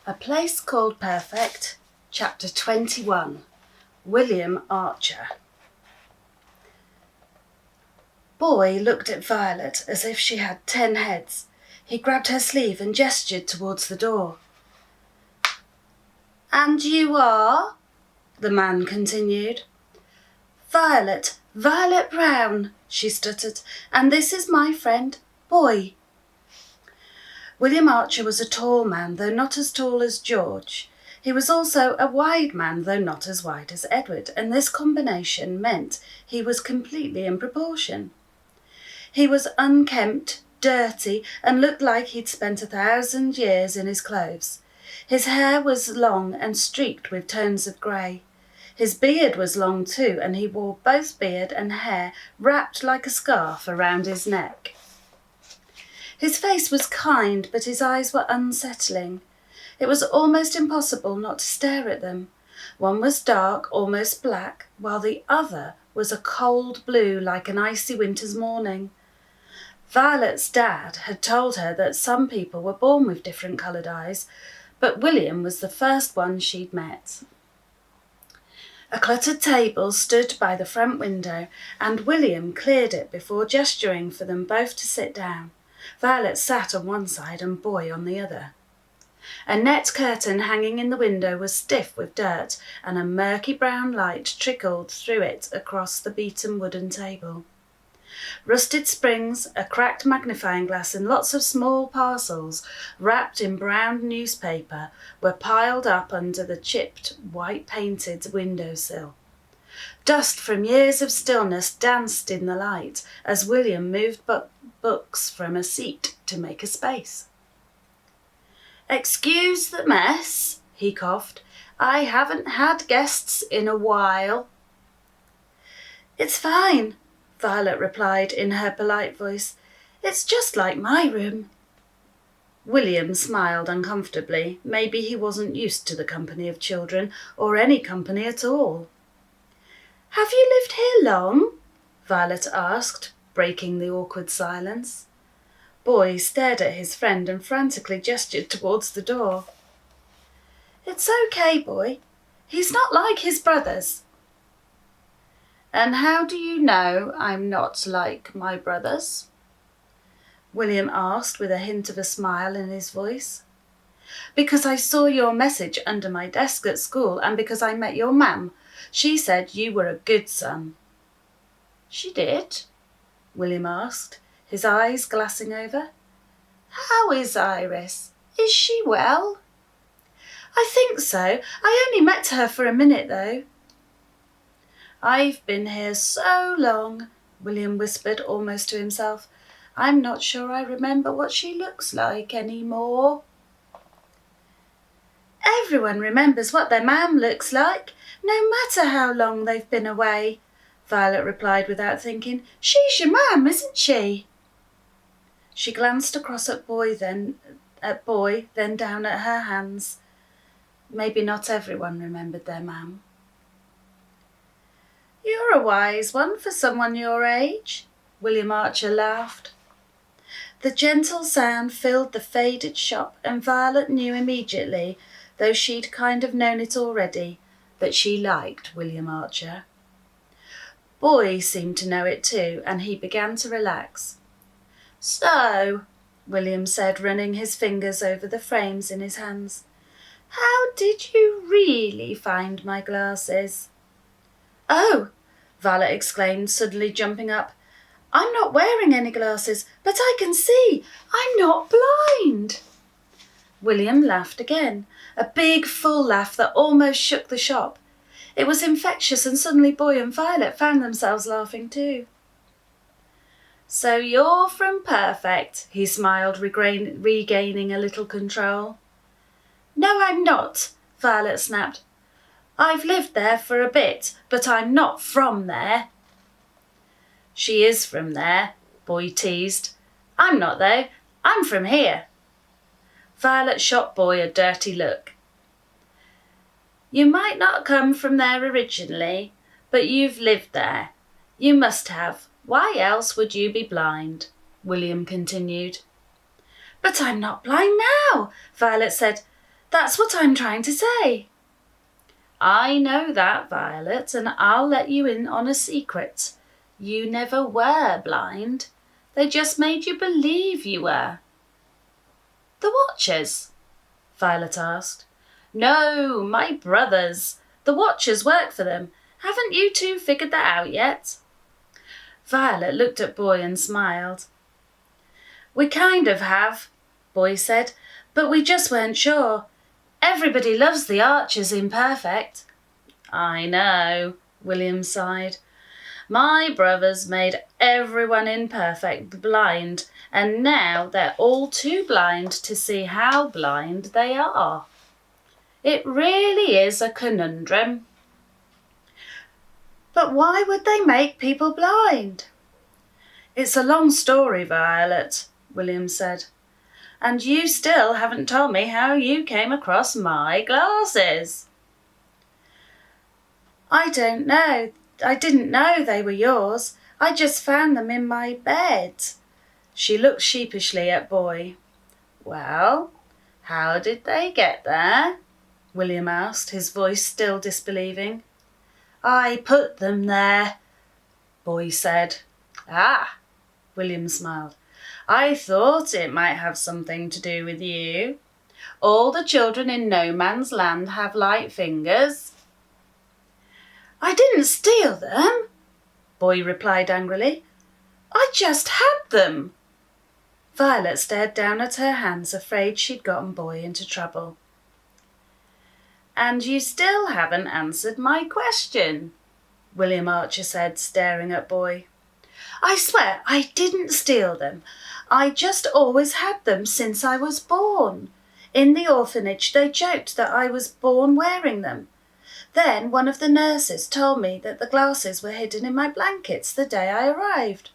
A Place Called Perfect, Chapter 21, William Archer. Boy looked at Violet as if she had 10 heads. He grabbed her sleeve and gestured towards the door. "And you are?" the man continued. Violet Brown," she stuttered, "and this is my friend, Boy." William Archer was a tall man, though not as tall as George. He was also a wide man, though not as wide as Edward, and this combination meant he was completely in proportion. He was unkempt, dirty, and looked like he'd spent 1,000 years in his clothes. His hair was long and streaked with tones of grey. His beard was long too, and he wore both beard and hair wrapped like a scarf around his neck. His face was kind, but his eyes were unsettling. It was almost impossible not to stare at them. One was dark, almost black, while the other was a cold blue like an icy winter's morning. Violet's dad had told her that some people were born with different coloured eyes, but William was the first one she'd met. A cluttered table stood by the front window, and William cleared it before gesturing for them both to sit down. Violet sat on one side and Boy on the other. A net curtain hanging in the window was stiff with dirt, and a murky brown light trickled through it across the beaten wooden table. Rusted springs, a cracked magnifying glass, and lots of small parcels, wrapped in brown newspaper, were piled up under the chipped, white-painted windowsill. Dust from years of stillness danced in the light as William moved books from a seat to make a space. "Excuse the mess," he coughed. "I haven't had guests in a while." "It's fine," Violet replied in her polite voice. "It's just like my room." William smiled uncomfortably. Maybe he wasn't used to the company of children, or any company at all. "Have you lived here long?" Violet asked, breaking the awkward silence. Boy stared at his friend and frantically gestured towards the door. "It's okay, Boy. He's not like his brothers." "And how do you know I'm not like my brothers?" William asked with a hint of a smile in his voice. "Because I saw your message under my desk at school, and because I met your mam. She said you were a good son." "She did?" William asked, his eyes glassing over. "How is Iris? Is she well?" "I think so. I only met her for a minute, though." "I've been here so long," William whispered almost to himself. "I'm not sure I remember what she looks like anymore." "Everyone remembers what their mam looks like, no matter how long they've been away," Violet replied without thinking. "She's your mam, isn't she?" She glanced across at Boy, then down at her hands. Maybe not everyone remembered their mam. "You're a wise one for someone your age," William Archer laughed. The gentle sound filled the faded shop, and Violet knew immediately, though she'd kind of known it already, that she liked William Archer. Boy seemed to know it too, and he began to relax. "So," William said, running his fingers over the frames in his hands, "how did you really find my glasses?" "Oh!" Violet exclaimed, suddenly jumping up. "I'm not wearing any glasses, but I can see. I'm not blind." William laughed again, a big, full laugh that almost shook the shop. It was infectious, and suddenly Boy and Violet found themselves laughing too. "So you're from Perfect," he smiled, regaining a little control. "No, I'm not," Violet snapped. "I've lived there for a bit, but I'm not from there." "She is from there," Boy teased. "I'm not though. I'm from here." Violet shot Boy a dirty look. "You might not come from there originally, but you've lived there. You must have. Why else would you be blind?" William continued. "But I'm not blind now," Violet said. That's what I'm trying to say. I know that, Violet, and I'll let you in on a secret. You never were blind. They just made you believe you were. The Watchers? Violet asked. No, my brothers. The Watchers work for them. Haven't you two figured that out yet? Violet looked at Boy and smiled. We kind of have, Boy said, but we just weren't sure. Everybody loves the Archers imperfect. I know, William sighed. My brothers made everyone imperfect blind, and now they're all too blind to see how blind they are. It really is a conundrum. But why would they make people blind? It's a long story, Violet, William said. And you still haven't told me how you came across my glasses. I don't know. I didn't know they were yours. I just found them in my bed. She looked sheepishly at Boy. Well, how did they get there? William asked, his voice still disbelieving. I put them there, Boy said. Ah, William smiled. I thought it might have something to do with you. All the children in No Man's Land have light fingers. I didn't steal them, Boy replied angrily. I just had them. Violet stared down at her hands, afraid she'd gotten Boy into trouble. And you still haven't answered my question, William Archer said, staring at Boy. I swear I didn't steal them. I just always had them since I was born. In the orphanage they joked that I was born wearing them. Then one of the nurses told me that the glasses were hidden in my blankets the day I arrived.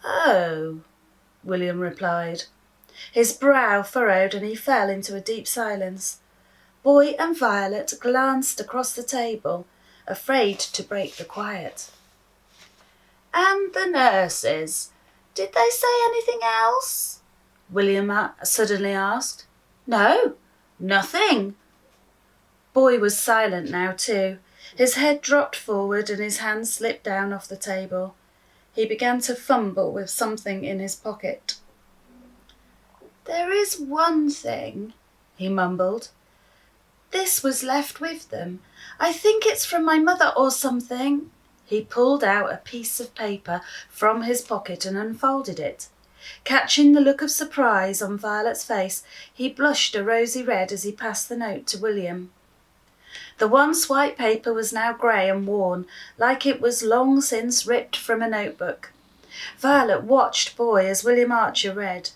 Oh, William replied. His brow furrowed and he fell into a deep silence. Boy and Violet glanced across the table, afraid to break the quiet. And the nurses, did they say anything else? William suddenly asked. No, nothing. Boy was silent now too. His head dropped forward and his hands slipped down off the table. He began to fumble with something in his pocket. There is one thing, he mumbled. This was left with them. I think it's from my mother or something. He pulled out a piece of paper from his pocket and unfolded it. Catching the look of surprise on Violet's face, he blushed a rosy red as he passed the note to William. The once white paper was now grey and worn, like it was long since ripped from a notebook. Violet watched Boy as William Archer read.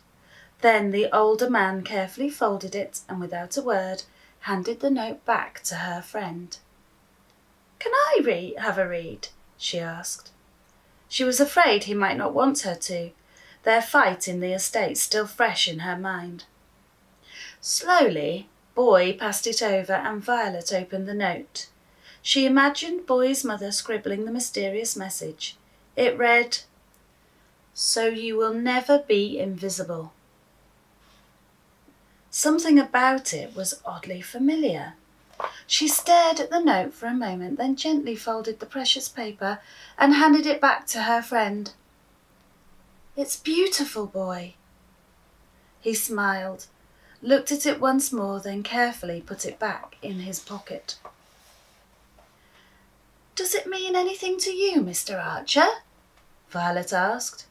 Then the older man carefully folded it and, without a word, handed the note back to her friend. Can I have a read? She asked. She was afraid he might not want her to, their fight in the estate still fresh in her mind. Slowly, Boy passed it over and Violet opened the note. She imagined Boy's mother scribbling the mysterious message. It read, So you will never be invisible. Something about it was oddly familiar. She stared at the note for a moment, then gently folded the precious paper and handed it back to her friend. It's beautiful, Boy. He smiled, looked at it once more, then carefully put it back in his pocket. Does it mean anything to you, Mr. Archer? Violet asked.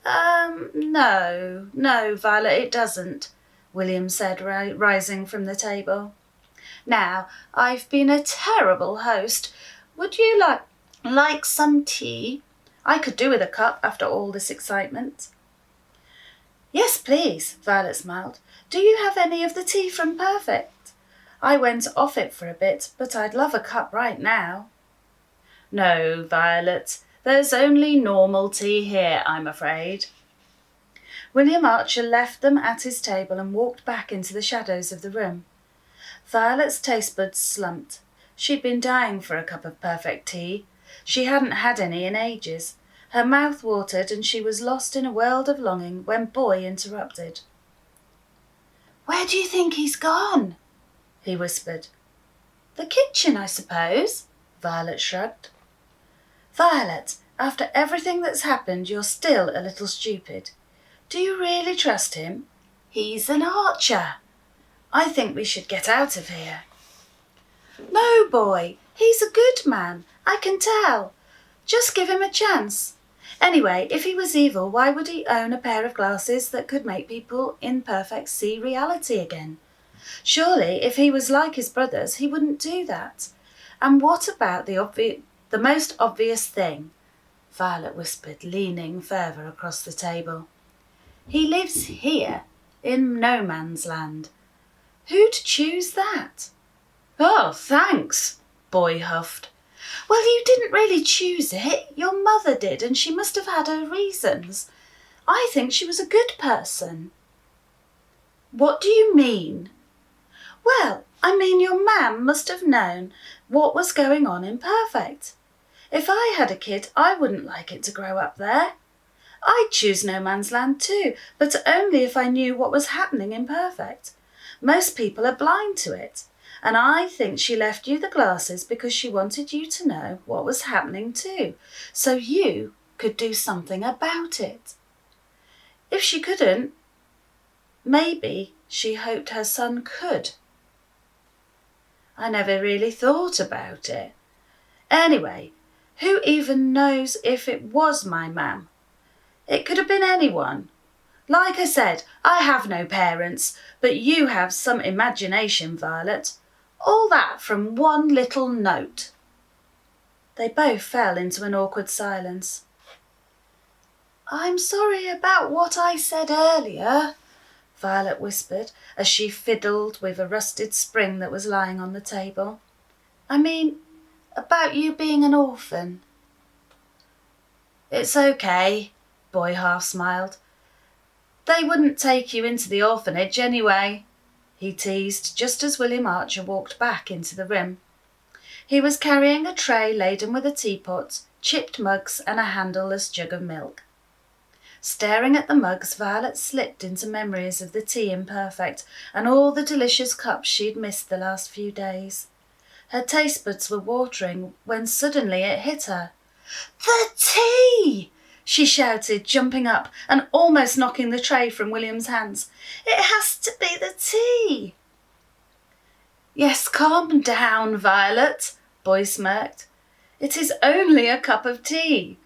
No, Violet, it doesn't, William said, rising from the table. Now, I've been a terrible host. Would you like some tea? I could do with a cup after all this excitement. Yes, please, Violet smiled. Do you have any of the tea from Perfect? I went off it for a bit, but I'd love a cup right now. No, Violet, there's only normal tea here, I'm afraid. William Archer left them at his table and walked back into the shadows of the room. Violet's taste buds slumped. She'd been dying for a cup of perfect tea. She hadn't had any in ages. Her mouth watered and she was lost in a world of longing when Boy interrupted. Where do you think he's gone? he whispered. The kitchen, I suppose, Violet shrugged. Violet, after everything that's happened, you're still a little stupid. Do you really trust him? He's an archer. I think we should get out of here. No, boy, he's a good man, I can tell. Just give him a chance. Anyway, if he was evil, why would he own a pair of glasses that could make people in Perfect see reality again? Surely, if he was like his brothers, he wouldn't do that. And what about the most obvious thing? Violet whispered, leaning further across the table. He lives here, in no man's land. Who'd choose that? Oh, thanks, Boy huffed. Well, you didn't really choose it. Your mother did, and she must have had her reasons. I think she was a good person. What do you mean? Well, I mean your mam must have known what was going on in Perfect. If I had a kid, I wouldn't like it to grow up there. I'd choose No Man's Land too, but only if I knew what was happening in Perfect. Most people are blind to it, and I think she left you the glasses because she wanted you to know what was happening too, so you could do something about it. If she couldn't, maybe she hoped her son could. I never really thought about it. Anyway, who even knows if it was my mam? It could have been anyone. Like I said, I have no parents, but you have some imagination, Violet. All that from one little note. They both fell into an awkward silence. I'm sorry about what I said earlier, Violet whispered as she fiddled with a rusted spring that was lying on the table. I mean, about you being an orphan. It's okay, Boy half smiled. They wouldn't take you into the orphanage anyway, he teased just as William Archer walked back into the room. He was carrying a tray laden with a teapot, chipped mugs and a handleless jug of milk. Staring at the mugs, Violet slipped into memories of the tea in Perfect and all the delicious cups she'd missed the last few days. Her taste buds were watering when suddenly it hit her. The tea! She shouted, jumping up and almost knocking the tray from William's hands. It has to be the tea! Yes, calm down, Violet, Boy smirked. It is only a cup of tea.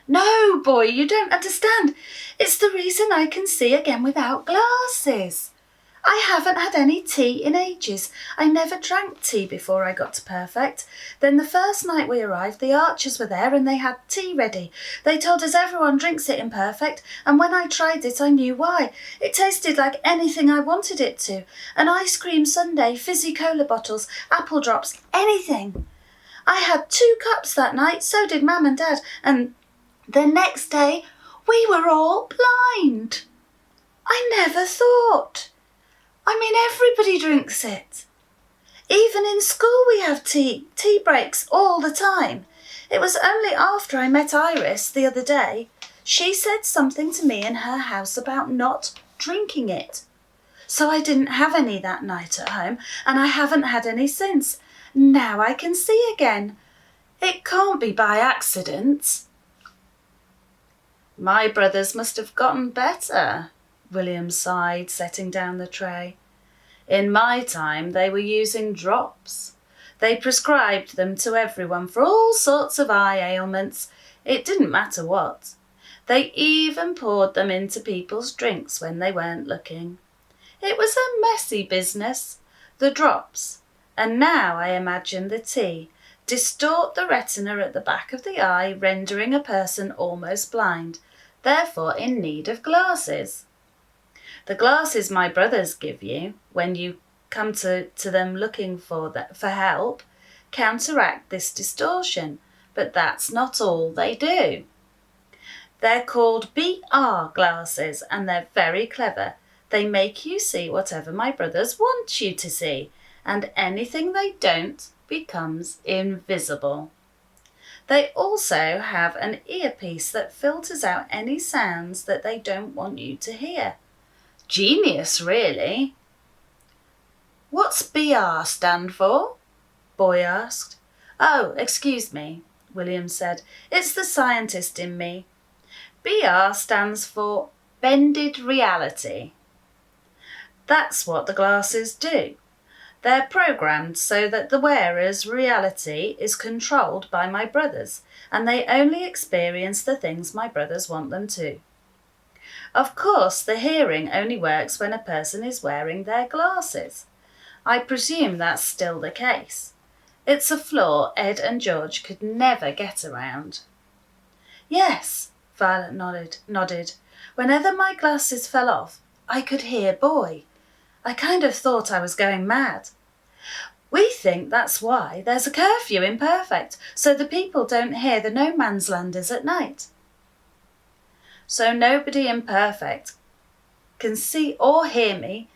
No, Boy, you don't understand. It's the reason I can see again without glasses. I haven't had any tea in ages. I never drank tea before I got to Perfect. Then the first night we arrived, the Archers were there and they had tea ready. They told us everyone drinks it in Perfect, and when I tried it, I knew why. It tasted like anything I wanted it to. An ice cream sundae, fizzy cola bottles, apple drops, anything. I had 2 cups that night, so did Mum and Dad, and the next day we were all blind. I never thought. I mean, everybody drinks it. Even in school we have tea breaks all the time. It was only after I met Iris the other day. She said something to me in her house about not drinking it. So I didn't have any that night at home, and I haven't had any since. Now I can see again. It can't be by accident. My brothers must have gotten better, William sighed, setting down the tray. In my time, they were using drops. They prescribed them to everyone for all sorts of eye ailments. It didn't matter what. They even poured them into people's drinks when they weren't looking. It was a messy business, the drops, and now I imagine the tea, distort the retina at the back of the eye, rendering a person almost blind, therefore in need of glasses. The glasses my brothers give you, when you come to them looking for help, counteract this distortion, but that's not all they do. They're called BR glasses, and they're very clever. They make you see whatever my brothers want you to see, and anything they don't becomes invisible. They also have an earpiece that filters out any sounds that they don't want you to hear. Genius, really. What's BR stand for? Boy asked. Oh, excuse me, William said. It's the scientist in me. BR stands for bended reality. That's what the glasses do. They're programmed so that the wearer's reality is controlled by my brothers, and they only experience the things my brothers want them to. Of course, the hearing only works when a person is wearing their glasses. I presume that's still the case. It's a flaw Ed and George could never get around. Yes, Violet nodded. Whenever my glasses fell off, I could hear Boy. I kind of thought I was going mad. We think that's why there's a curfew in Perfect, so the people don't hear the No Man's Landers at night. So nobody in Perfect can see or hear me,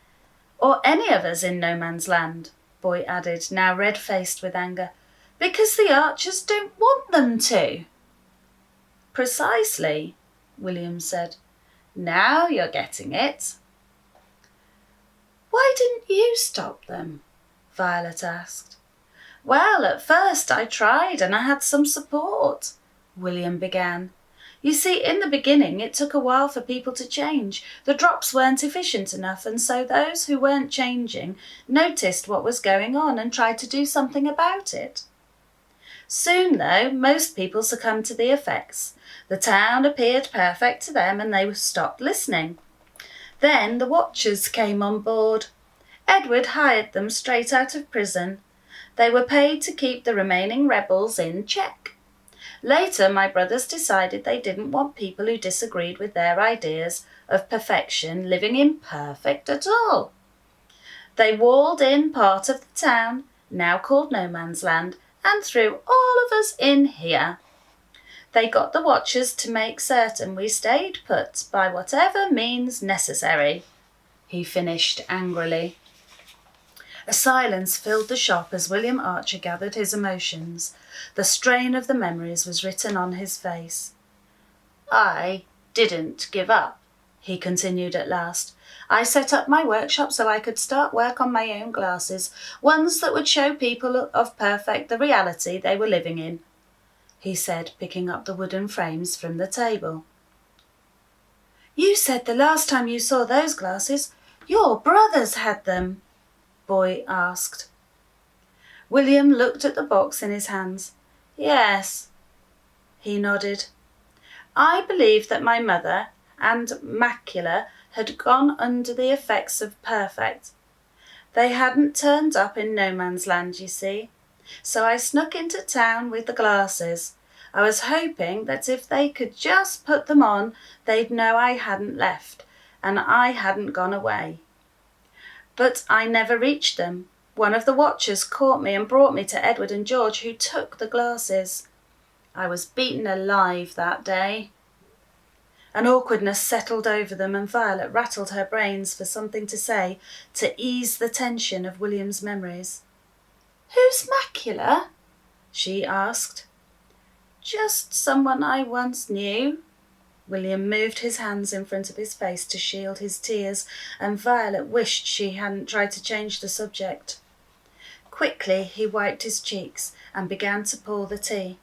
or any of us in No Man's Land, Boy added, now red-faced with anger, because the Archers don't want them to. Precisely, William said. Now you're getting it. Why didn't you stop them? Violet asked. Well, at first I tried and I had some support, William began. You see, in the beginning it took a while for people to change. The drops weren't efficient enough, and so those who weren't changing noticed what was going on and tried to do something about it. Soon, though, most people succumbed to the effects. The town appeared perfect to them and they stopped listening. Then the Watchers came on board. Edward hired them straight out of prison. They were paid to keep the remaining rebels in check. Later, my brothers decided they didn't want people who disagreed with their ideas of perfection living in Perfect at all. They walled in part of the town, now called No Man's Land, and threw all of us in here. They got the Watchers to make certain we stayed put by whatever means necessary, he finished angrily. A silence filled the shop as William Archer gathered his emotions. The strain of the memories was written on his face. I didn't give up, he continued at last. I set up my workshop so I could start work on my own glasses, ones that would show people of Perfect the reality they were living in, he said, picking up the wooden frames from the table. You said the last time you saw those glasses, your brothers had them, Boy asked. William looked at the box in his hands. Yes, he nodded. I believe that my mother and Macula had gone under the effects of Perfect. They hadn't turned up in No Man's Land, you see, so I snuck into town with the glasses. I was hoping that if they could just put them on, they'd know I hadn't left, and I hadn't gone away. But I never reached them. One of the Watchers caught me and brought me to Edward and George, who took the glasses. I was beaten alive that day. An awkwardness settled over them, and Violet rattled her brains for something to say to ease the tension of William's memories. Who's Macula? She asked. Just someone I once knew. William moved his hands in front of his face to shield his tears, and Violet wished she hadn't tried to change the subject. Quickly he wiped his cheeks and began to pour the tea.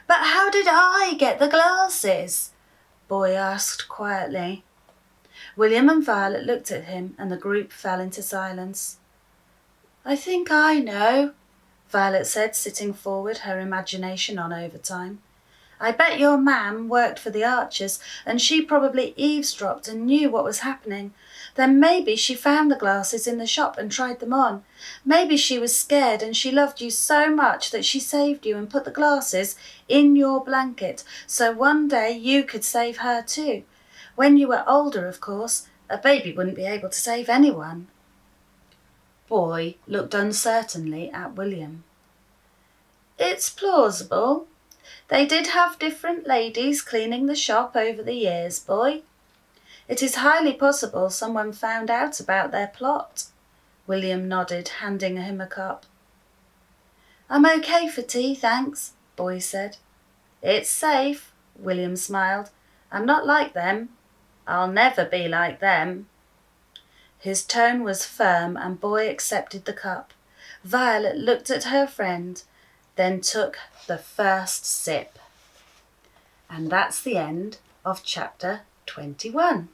But how did I get the glasses? Boy asked quietly. William and Violet looked at him, and the group fell into silence. I think I know, Violet said, sitting forward, her imagination on overtime. I bet your mam worked for the Archers, and she probably eavesdropped and knew what was happening. Then maybe she found the glasses in the shop and tried them on. Maybe she was scared and she loved you so much that she saved you and put the glasses in your blanket, so one day you could save her too. When you were older, of course, a baby wouldn't be able to save anyone. Boy looked uncertainly at William. It's plausible. They did have different ladies cleaning the shop over the years, Boy. It is highly possible someone found out about their plot. William nodded, handing him a cup. I'm okay for tea, thanks, Boy said. It's safe, William smiled. I'm not like them. I'll never be like them. His tone was firm and Boy accepted the cup. Violet looked at her friend, then took the first sip. And that's the end of chapter 21.